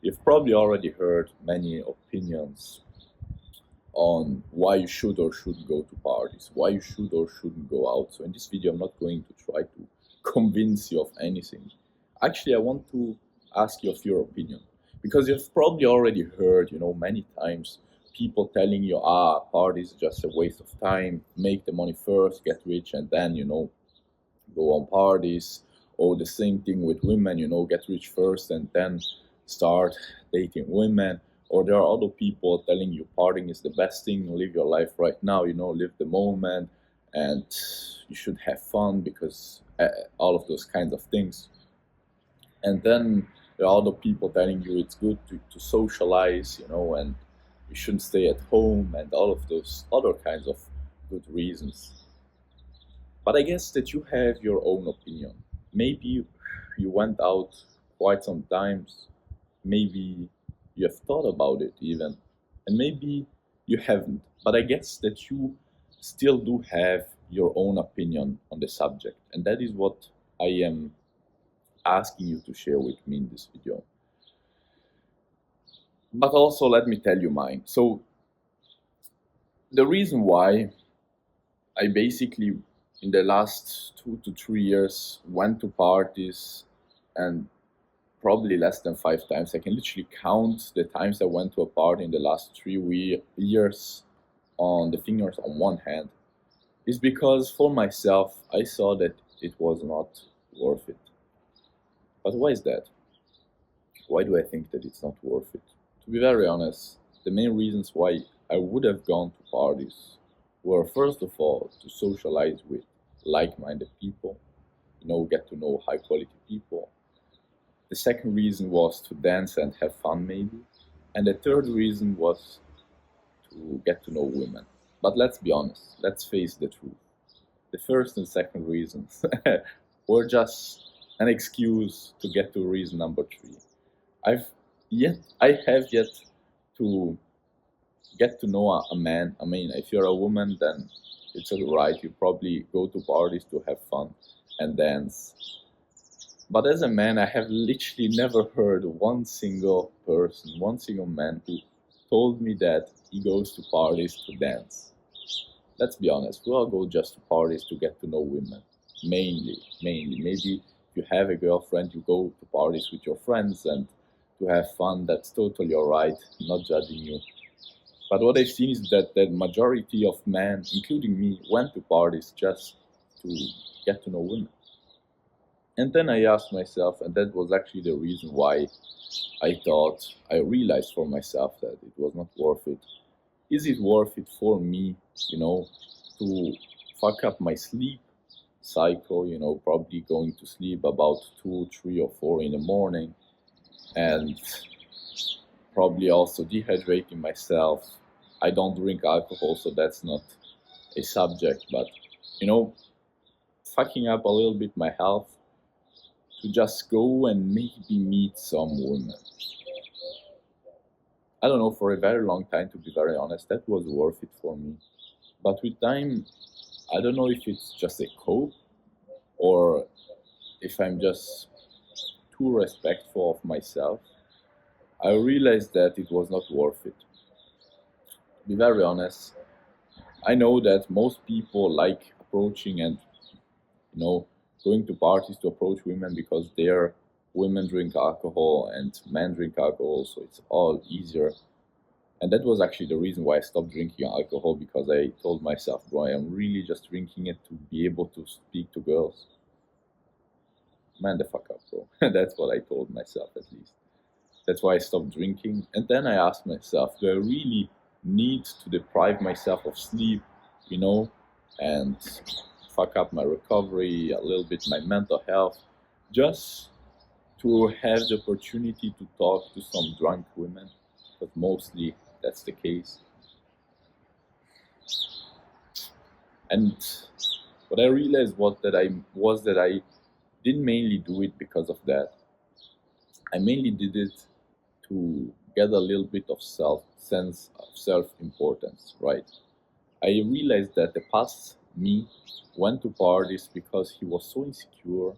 You've probably already heard many opinions on why you should or shouldn't go to parties, why you should or shouldn't go out. So in this video, I'm not going to try to convince you of anything. Actually, I want to ask you of your opinion because you've probably already heard, many times people telling you, parties are just a waste of time, make the money first, get rich, and then, go on parties. Or the same thing with women, get rich first and then start dating women. Or there are other people telling you partying is the best thing, live your life right now, live the moment, and you should have fun because all of those kinds of things. And then there are other people telling you it's good to socialize, and you shouldn't stay at home, and all of those other kinds of good reasons. But I guess that you have your own opinion. Maybe you went out quite some times. Maybe you have thought about it even. And maybe you haven't. But I guess that you still do have your own opinion on the subject. And that is what I am asking you to share with me in this video. But also, let me tell you mine. So, the reason why I basically in the last 2 to 3 years went to parties, and probably less than 5 times. I can literally count the times I went to a party in the last 3 years on the fingers on one hand. Is because for myself I saw that it was not worth it. But why is that? Why do I think that it's not worth it? To be very honest, the main reasons why I would have gone to parties were, first of all, to socialize with like-minded people, get to know high-quality people. The second reason was to dance and have fun, maybe. And the third reason was to get to know women. But let's be honest, let's face the truth. The first and second reasons were just an excuse to get to reason number three. I have yet to get to know a man. I mean, if you're a woman, then it's alright. You probably go to parties to have fun and dance. But as a man, I have literally never heard one single person, one single man who told me that he goes to parties to dance. Let's be honest, we all go just to parties to get to know women. Mainly. Maybe if you have a girlfriend, you go to parties with your friends and to have fun. That's totally alright, not judging you. But what I've seen is that the majority of men, including me, went to parties just to get to know women. And then I asked myself, and that was actually the reason why I realized for myself that it was not worth it. Is it worth it for me, to fuck up my sleep cycle, probably going to sleep about 2, 3, or 4 in the morning, and probably also dehydrating myself. I don't drink alcohol, so that's not a subject, but, fucking up a little bit my health to just go and maybe meet some women. I don't know, for a very long time, to be very honest, that was worth it for me. But with time, I don't know if it's just a cope or if I'm just too respectful of myself. I realized that it was not worth it. To be very honest, I know that most people like approaching and, going to parties to approach women because their women drink alcohol and men drink alcohol, so it's all easier. And that was actually the reason why I stopped drinking alcohol, because I told myself, bro, I'm really just drinking it to be able to speak to girls. Man, the fuck up, bro. That's what I told myself, at least. That's why I stopped drinking. And then I asked myself, do I really need to deprive myself of sleep, and fuck up my recovery, a little bit my mental health, just to have the opportunity to talk to some drunk women? Because mostly that's the case. And what I realized was that I didn't mainly do it because of that. I mainly did it to get a little bit of sense of self-importance, right? I realized that the past me went to parties because he was so insecure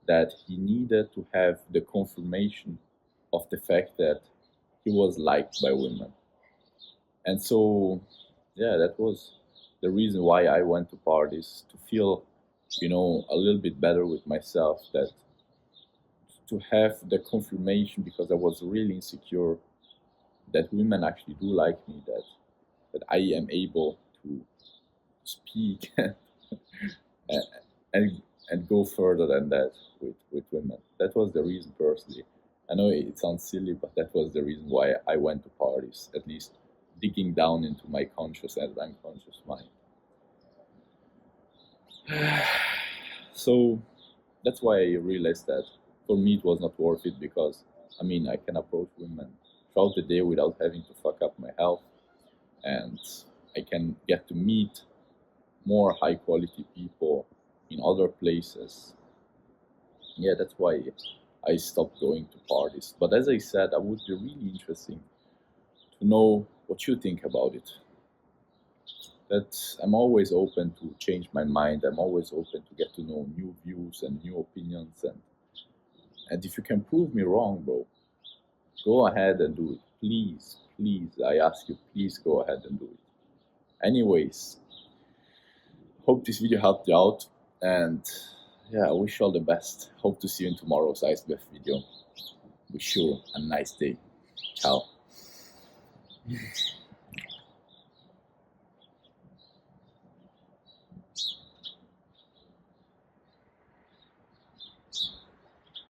that he needed to have the confirmation of the fact that he was liked by women. And so, yeah, that was the reason why I went to parties, to feel, a little bit better with myself, that to have the confirmation, because I was really insecure, that women actually do like me, that I am able to speak and and go further than that with women. That was the reason personally. I know it sounds silly, but that was the reason why I went to parties, at least digging down into my conscious and unconscious mind. So that's why I realized that for me it was not worth it, because I mean I can approach women throughout the day without having to fuck up my health, and I can get to meet more high quality people in other places. Yeah, that's why I stopped going to parties. But as I said, I would be really interesting to know what you think about it. That I'm always open to change my mind. I'm always open to get to know new views and new opinions. And if you can prove me wrong, bro, go ahead and do it. Please, please, I ask you, please go ahead and do it. Anyways, hope this video helped you out. And yeah, I wish you all the best. Hope to see you in tomorrow's IceBF video. Wish you a nice day. Ciao.